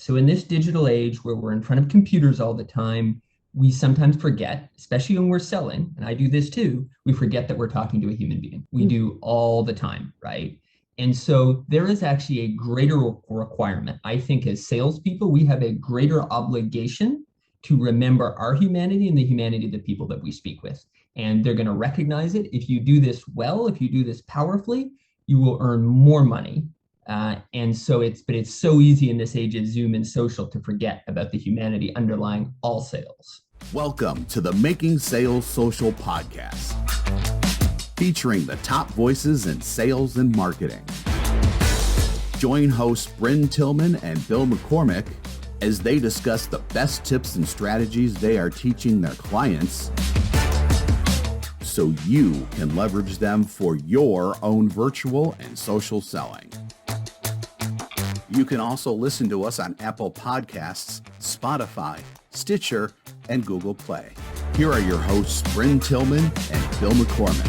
So in this digital age where we're in front of computers all the time, we sometimes forget, especially when we're selling, and I do this too, we forget that we're talking to a human being. We do all the time, right? And so there is actually a greater requirement. I think as salespeople, we have a greater obligation to remember our humanity and the humanity of the people that we speak with. And they're going to recognize it. If you do this well, if you do this powerfully, you will earn more money. But it's so easy in this age of Zoom and social to forget about the humanity underlying all sales. Welcome to the Making Sales Social podcast, featuring the top voices in sales and marketing. Join hosts Bryn Tillman and Bill McCormick as they discuss the best tips and strategies they are teaching their clients so you can leverage them for your own virtual and social selling. You can also listen to us on Apple Podcasts, Spotify, Stitcher, and Google Play. Here are your hosts, Bryn Tillman and Bill McCormick.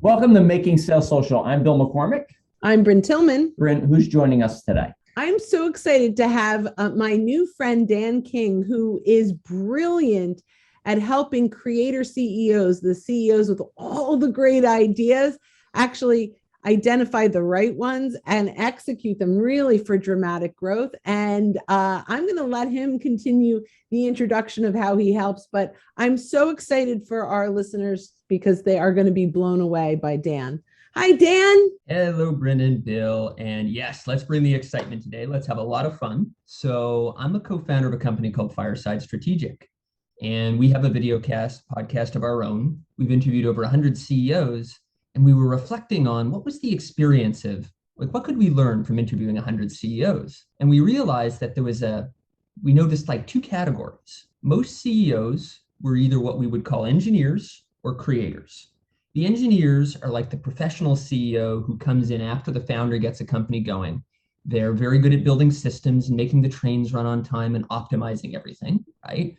Welcome to Making Sales Social. I'm Bill McCormick. I'm Bryn Tillman. Bryn, who's joining us today? I'm so excited to have my new friend, Dan King, who is brilliant at helping creator CEOs, the CEOs with all the great ideas, actually identify the right ones and execute them really for dramatic growth. And I'm going to let him continue the introduction of how he helps, but I'm so excited for our listeners because they are going to be blown away by Dan. Hi, Dan. Hello, Brendan, Bill. And yes, let's bring the excitement today. Let's have a lot of fun. So I'm a co-founder of a company called Fireside Strategic, and we have a podcast of our own. We've interviewed over 100 CEOs. And we were reflecting on what was the experience of, what could we learn from interviewing 100 CEOs? And we realized that we noticed two categories. Most CEOs were either what we would call engineers or creators. The engineers are like the professional CEO who comes in after the founder gets a company going. They're very good at building systems and making the trains run on time and optimizing everything, right?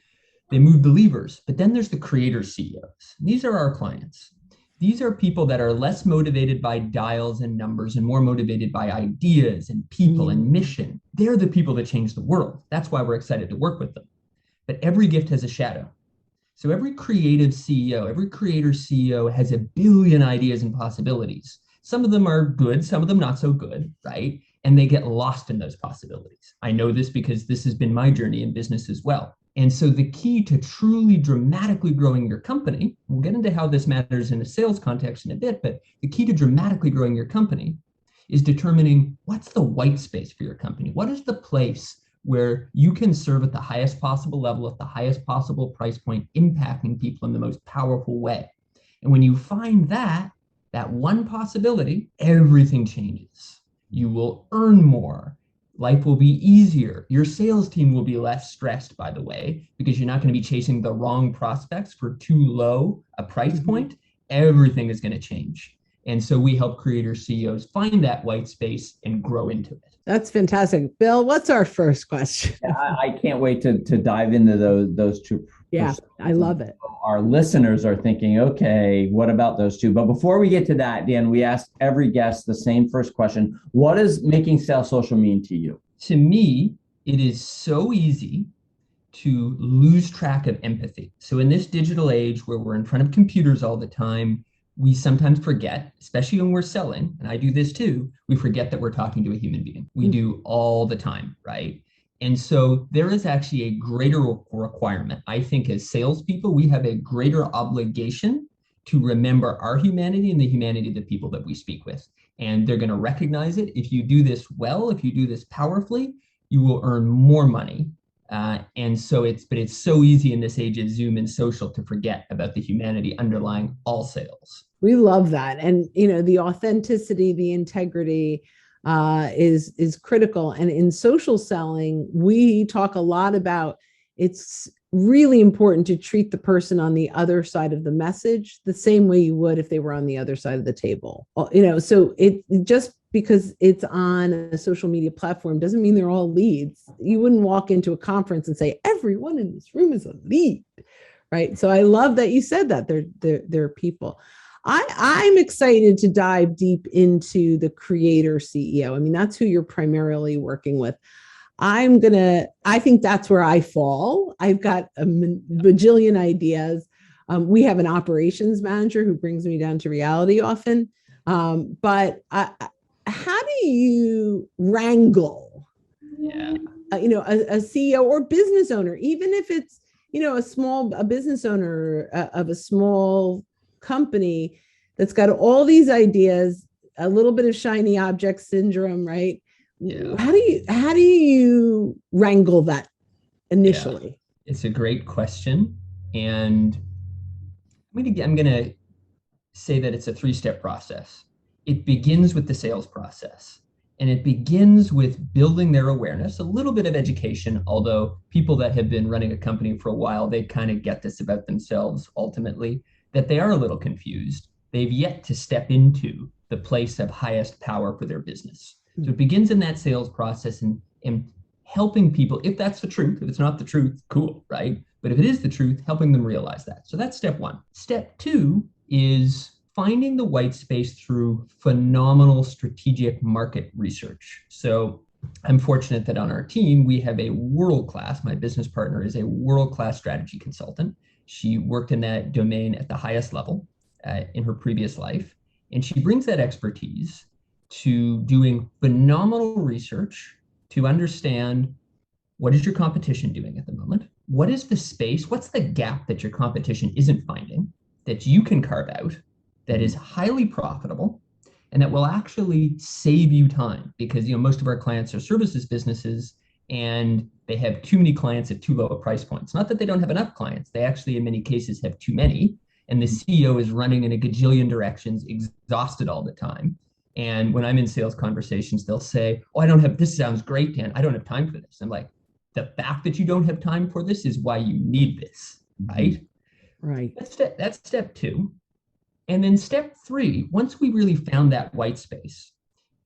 They move the levers. But then there's the creator CEOs. These are our clients. These are people that are less motivated by dials and numbers and more motivated by ideas and people and mission. They're the people that change the world. That's why we're excited to work with them. But every gift has a shadow. So every creative CEO, every creator CEO has a billion ideas and possibilities. Some of them are good, some of them not so good, right? And they get lost in those possibilities. I know this because this has been my journey in business as well. And so the key to truly dramatically growing your company, we'll get into how this matters in a sales context in a bit, but the key to dramatically growing your company is determining what's the white space for your company. What is the place where you can serve at the highest possible level, at the highest possible price point, impacting people in the most powerful way. And when you find that one possibility, everything changes. You will earn more. Life will be easier. Your sales team will be less stressed, by the way, because you're not going to be chasing the wrong prospects for too low a price point. Everything is going to change. And so we help creator CEOs find that white space and grow into it. That's fantastic. Bill, what's our first question? I can't wait to dive into those two. Yeah, I love it. Our listeners are thinking, okay, what about those two? But before we get to that, Dan, we ask every guest the same first question. What does making sales social mean to you? To me, it is so easy to lose track of empathy. So in this digital age where we're in front of computers all the time, we sometimes forget, especially when we're selling, and I do this too, we forget that we're talking to a human being. We do all the time, right? And so there is actually a greater requirement. I think as salespeople, we have a greater obligation to remember our humanity and the humanity of the people that we speak with. And they're going to recognize it. If you do this well, if you do this powerfully, you will earn more money. It's so easy in this age of Zoom and social to forget about the humanity underlying all sales. We love that. And, the authenticity, the integrity is critical. And in social selling, we talk a lot about it's really important to treat the person on the other side of the message the same way you would if they were on the other side of the table. So it just because it's on a social media platform doesn't mean they're all leads. You wouldn't walk into a conference and say, everyone in this room is a lead, right? So I love that you said that they're people. I'm excited to dive deep into the creator CEO. I mean, that's who you're primarily working with. I think that's where I fall. I've got a bajillion ideas. We have an operations manager who brings me down to reality often. How do you wrangle, Yeah. a CEO or business owner, even if it's, a business ner of a small company that's got all these ideas, a little bit of shiny object syndrome, right? Yeah. How do you wrangle that initially? Yeah. It's a great question. And I'm gonna say that it's a three-step process. It begins with the sales process. And it begins with building their awareness, a little bit of education, although people that have been running a company for a while, they kind of get this about themselves ultimately, that they are a little confused. They've yet to step into the place of highest power for their business. So it begins in that sales process and helping people, if that's the truth. If it's not the truth, cool, right? But if it is the truth, helping them realize that. So that's step one. Step two is finding the white space through phenomenal strategic market research. So I'm fortunate that on our team, we have a world-class, my business partner is a world-class strategy consultant. She worked in that domain at the highest level in her previous life. And she brings that expertise to doing phenomenal research to understand what is your competition doing at the moment? What is the space? What's the gap that your competition isn't finding that you can carve out that is highly profitable and that will actually save you time? Because most of our clients are services businesses and they have too many clients at too low a price point. It's not that they don't have enough clients. They actually, in many cases, have too many. And the CEO is running in a gajillion directions, exhausted all the time. And when I'm in sales conversations, they'll say, oh, this sounds great, Dan. I don't have time for this. I'm like, the fact that you don't have time for this is why you need this, right? Right. That's step two. And then step three, once we really found that white space,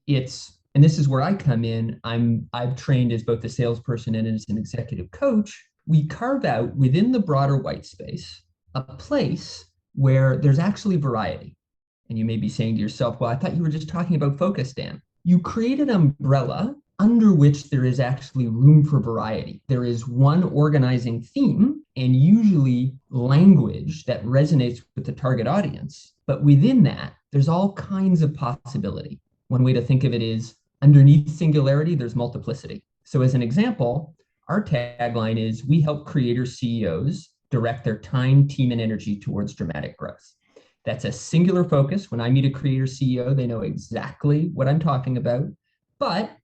and this is where I come in, I've trained as both a salesperson and as an executive coach. We carve out within the broader white space a place where there's actually variety. And you may be saying to yourself, well, I thought you were just talking about focus, Dan. You create an umbrella under which there is actually room for variety. There is one organizing theme and usually language that resonates with the target audience. But within that, there's all kinds of possibility. One way to think of it is underneath singularity, there's multiplicity. So as an example, our tagline is we help creators, CEOs direct their time, team, and energy towards dramatic growth. That's a singular focus. When I meet a creator CEO, they know exactly what I'm talking about. But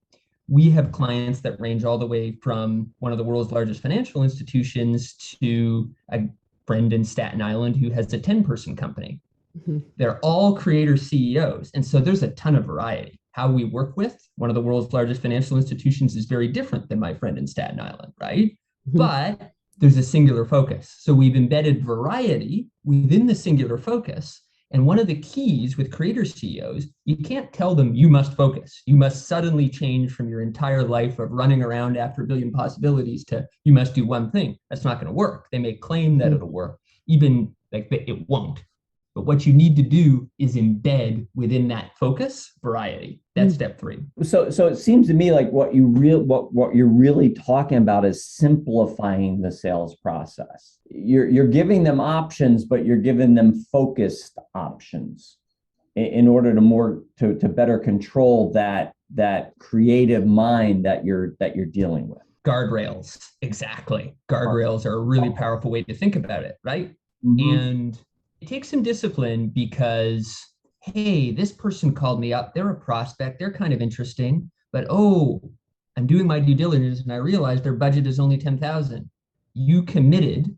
we have clients that range all the way from one of the world's largest financial institutions to a friend in Staten Island who has a 10-person company. Mm-hmm. They're all creator CEOs. And so there's a ton of variety. How we work with one of the world's largest financial institutions is very different than my friend in Staten Island, right? Mm-hmm. But there's a singular focus. So we've embedded variety within the singular focus. And one of the keys with creator CEOs, you can't tell them you must focus. You must suddenly change from your entire life of running around after a billion possibilities to you must do one thing. That's not going to work. They may claim that it'll work, even like it won't. But what you need to do is embed within that focus variety. That's step three. So it seems to me like what you're really talking about is simplifying the sales process. You're giving them options, but you're giving them focused options in order to better control that creative mind that you're dealing with. Guardrails, exactly. Guardrails are a really powerful way to think about it, right? Mm-hmm. And it takes some discipline because, hey, this person called me up. They're a prospect. They're kind of interesting. But, I'm doing my due diligence and I realized their budget is only $10,000. You committed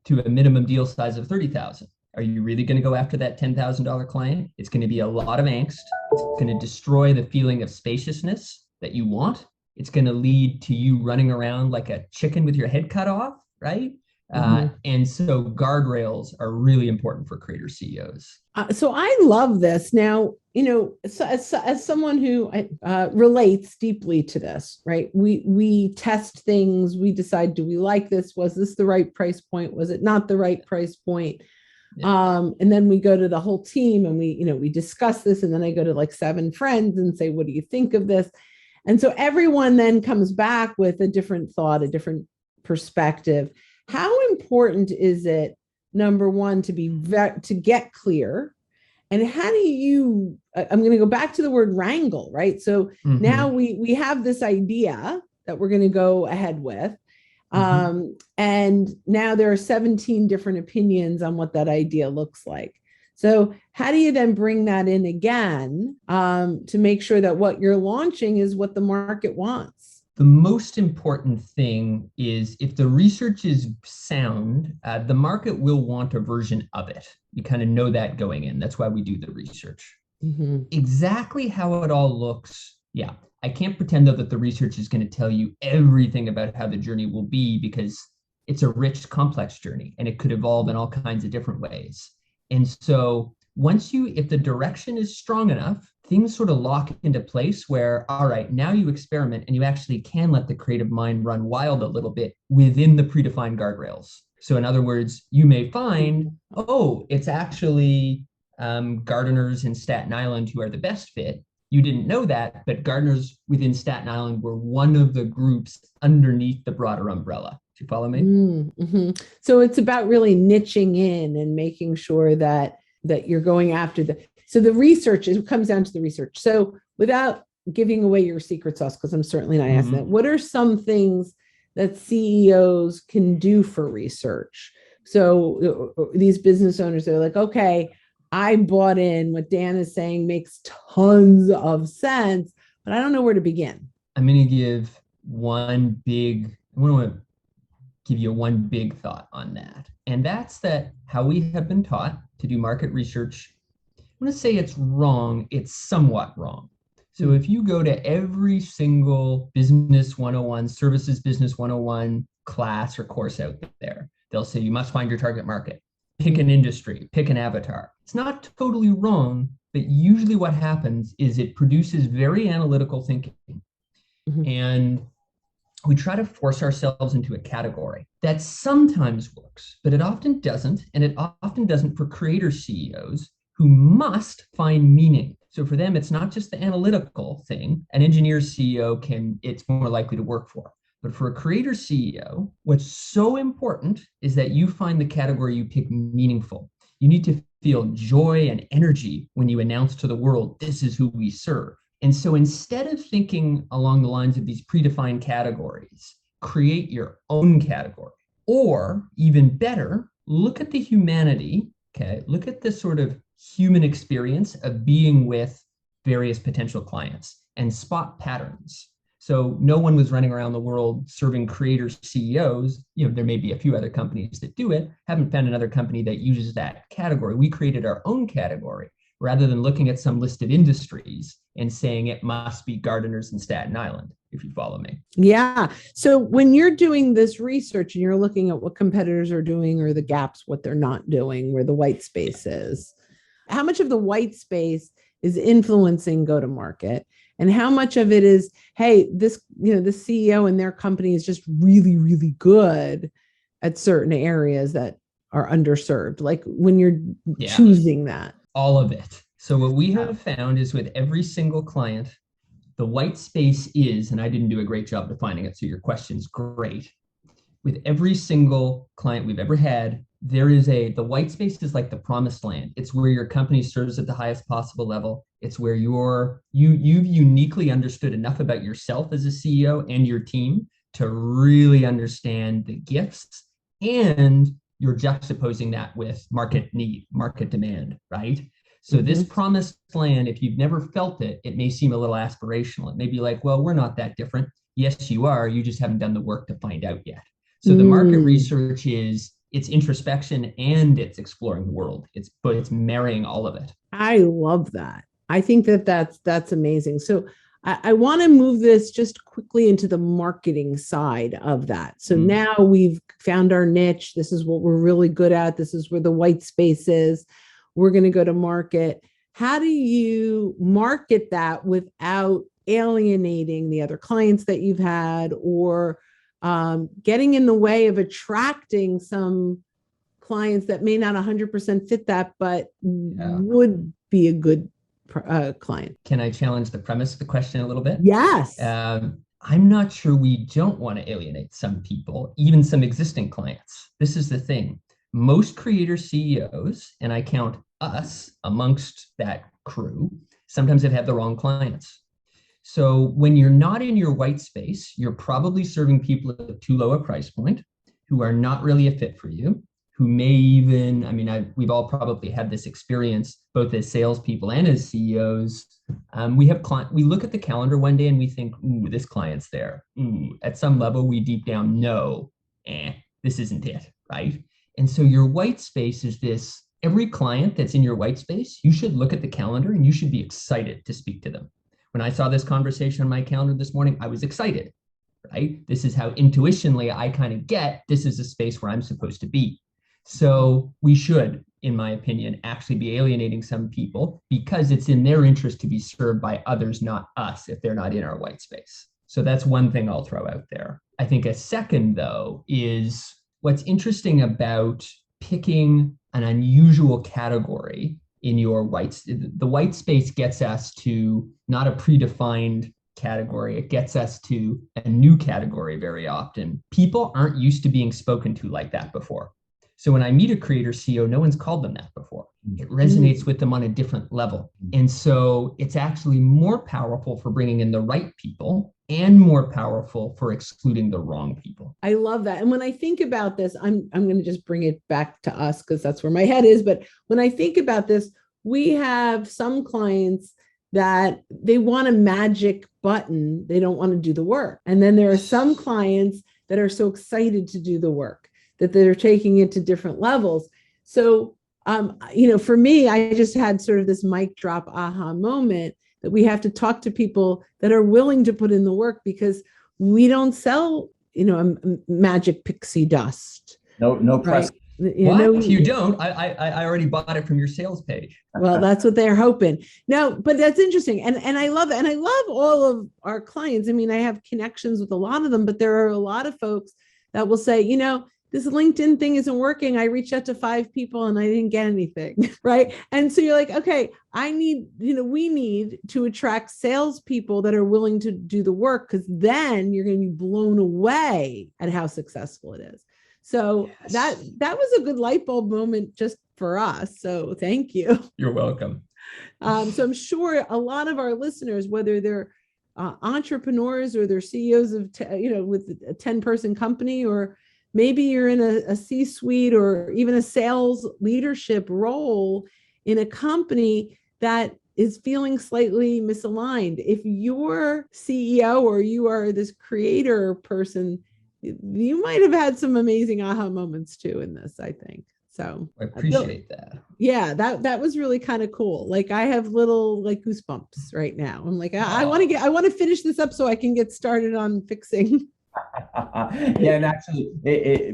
to a minimum deal size of $30,000. Are you really going to go after that $10,000 client? It's going to be a lot of angst. It's going to destroy the feeling of spaciousness that you want. It's going to lead to you running around like a chicken with your head cut off, right? Mm-hmm. And so guardrails are really important for creator CEOs. So I love this. Now, as someone who relates deeply to this, right? We test things. We decide, do we like this? Was this the right price point? Was it not the right price point? And then we go to the whole team and we discuss this. And then I go to like 7 friends and say, what do you think of this? And so everyone then comes back with a different thought, a different perspective. How important is it, number one, to get clear? And how do you, I'm going to go back to the word wrangle, right? So now we have this idea that we're going to go ahead with. And now there are 17 different opinions on what that idea looks like. So how do you then bring that in again to make sure that what you're launching is what the market wants? The most important thing is if the research is sound, the market will want a version of it. You kind of know that going in. That's why we do the research. Exactly how it all looks. Yeah. I can't pretend though that the research is going to tell you everything about how the journey will be, because it's a rich, complex journey and it could evolve in all kinds of different ways. And so if the direction is strong enough, things sort of lock into place where, all right, now you experiment and you actually can let the creative mind run wild a little bit within the predefined guardrails. So in other words, you may find, it's actually gardeners in Staten Island who are the best fit. You didn't know that, but gardeners within Staten Island were one of the groups underneath the broader umbrella. Do you follow me? So it's about really niching in and making sure that you're going after the research. It comes down to the research. So without giving away your secret sauce, because I'm certainly not asking that, what are some things that CEOs can do for research? So these business owners, they're like, okay, I bought in, what Dan is saying makes tons of sense, but I don't know where to begin. I'm going to give one big thought on that. And that's that how we have been taught to do market research. I'm going to say it's wrong. It's somewhat wrong. So if you go to every single Business 101, Services Business 101 class or course out there, they'll say you must find your target market. Pick an industry, pick an avatar. It's not totally wrong, but usually what happens is it produces very analytical thinking. And we try to force ourselves into a category that sometimes works, but it often doesn't. And it often doesn't for creator CEOs who must find meaning. So for them, it's not just the analytical thing. An engineer CEO it's more likely to work for. But for a creator CEO, what's so important is that you find the category you pick meaningful. You need to feel joy and energy when you announce to the world, this is who we serve. And so instead of thinking along the lines of these predefined categories, create your own category. Or even better, look at the humanity, okay? Look at the sort of human experience of being with various potential clients and spot patterns. So no one was running around the world serving creator CEOs. There may be a few other companies that do it. Haven't found another company that uses that category. We created our own category rather than looking at some list of industries and saying it must be gardeners in Staten Island, if you follow me. Yeah. So when you're doing this research and you're looking at what competitors are doing or the gaps, what they're not doing, where the white space is, how much of the white space is influencing go-to-market? And how much of it is, hey, the CEO in their company is just really, really good at certain areas that are underserved? Like when you're choosing that. All of it. So what we have found is with every single client, the white space is, and I didn't do a great job defining it, so your question's great. With every single client we've ever had, the white space is like the promised land. It's where your company serves at the highest possible level. It's where you've uniquely understood enough about yourself as a CEO and your team to really understand the gifts, and you're juxtaposing that with market need, market demand, right? So this promised land, if you've never felt it, it may seem a little aspirational. It may be like, well, we're not that different. Yes, you are. You just haven't done the work to find out yet. So the market research it's introspection and it's exploring the world. But it's marrying all of it. I love that. I think that's amazing. So I want to move this just quickly into the marketing side of that. So now we've found our niche. This is what we're really good at. This is where the white space is. We're going to go to market. How do you market that without alienating the other clients that you've had or getting in the way of attracting some clients that may not 100% fit that, but Yeah. would be a good client. Can I challenge the premise of the question a little bit? Yes. I'm not sure we don't want to alienate some people, even some existing clients. This is the thing. Most creator CEOs, and I count us amongst that crew, sometimes they've had the wrong clients. So when you're not in your white space, you're probably serving people at too low a price point who are not really a fit for you, who may even, we've all probably had this experience, both as salespeople and as CEOs. We look at the calendar one day and we think, ooh, this client's there. Ooh, at some level, we deep down know, this isn't it, right? And so your white space is this, every client that's in your white space, you should look at the calendar and you should be excited to speak to them. When I saw this conversation on my calendar this morning, I was excited, right? This is how intuitionally I kind of get, this is a space where I'm supposed to be. So we should, in my opinion, actually be alienating some people because it's in their interest to be served by others, not us, if they're not in our white space. So that's one thing I'll throw out there. I think a second, though, is what's interesting about picking an unusual category in your the white space gets us to not a predefined category. It gets us to a new category very often. People aren't used to being spoken to like that before. So when I meet a creator CEO, no one's called them that before. It resonates with them on a different level. And so it's actually more powerful for bringing in the right people and more powerful for excluding the wrong people. I love that. And when I think about this, I'm going to just bring it back to us because that's where my head is. But when I think about this, we have some clients that they want a magic button. They don't want to do the work. And then there are some clients that are so excited to do the work that they're taking it to different levels. So, for me, I just had sort of this mic drop aha moment that we have to talk to people that are willing to put in the work because we don't sell, magic pixie dust. No press. Right? What? You don't? I already bought it from your sales page. Well, that's what they're hoping. No, but that's interesting. And I love it. And I love all of our clients. I have connections with a lot of them, but there are a lot of folks that will say, this LinkedIn thing isn't working. I reached out to 5 people and I didn't get anything, right? And so you're like, okay, we need to attract salespeople that are willing to do the work because then you're going to be blown away at how successful it is. So yes. that was a good light bulb moment just for us. So thank you. You're welcome. So I'm sure a lot of our listeners, whether they're entrepreneurs or they're CEOs of, with a 10-person company, or maybe you're in a C-suite or even a sales leadership role in a company that is feeling slightly misaligned. If you're CEO or you are this creator person, you might have had some amazing aha moments too in this, I think. So I appreciate that. Yeah, that was really kind of cool. Like I have little goosebumps right now. I'm like, I want to finish this up so I can get started on fixing. Yeah, and actually,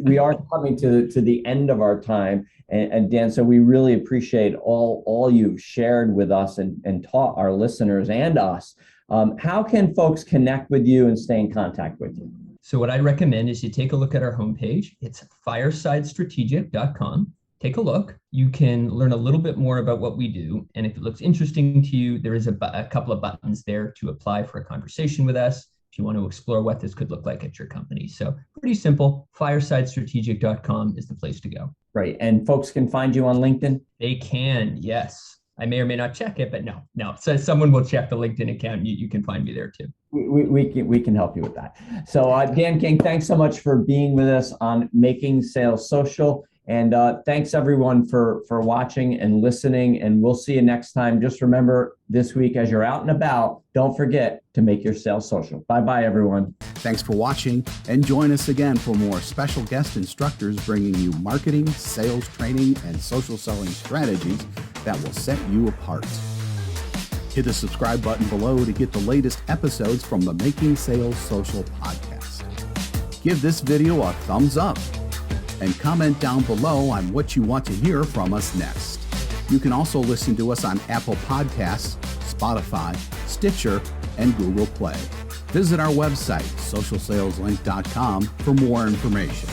we are coming to the end of our time, and Dan, so we really appreciate all you've shared with us and taught our listeners and us. How can folks connect with you and stay in contact with you? So what I'd recommend is you take a look at our homepage. It's firesidestrategic.com. Take a look. You can learn a little bit more about what we do. And if it looks interesting to you, there is a couple of buttons there to apply for a conversation with us if you want to explore what this could look like at your company. So pretty simple. Firesidestrategic.com is the place to go. Right. And folks can find you on LinkedIn? They can, yes. I may or may not check it, but no. So someone will check the LinkedIn account. You can find me there too. We can help you with that. So Dan King, thanks so much for being with us on Making Sales Social. And thanks everyone for watching and listening. And we'll see you next time. Just remember this week, as you're out and about, don't forget to make your sales social. Bye-bye, everyone. Thanks for watching, and join us again for more special guest instructors bringing you marketing, sales training, and social selling strategies that will set you apart. Hit the subscribe button below to get the latest episodes from the Making Sales Social podcast. Give this video a thumbs up and comment down below on what you want to hear from us next. You can also listen to us on Apple Podcasts, Spotify, Stitcher, and Google Play. Visit our website, socialsaleslink.com, for more information.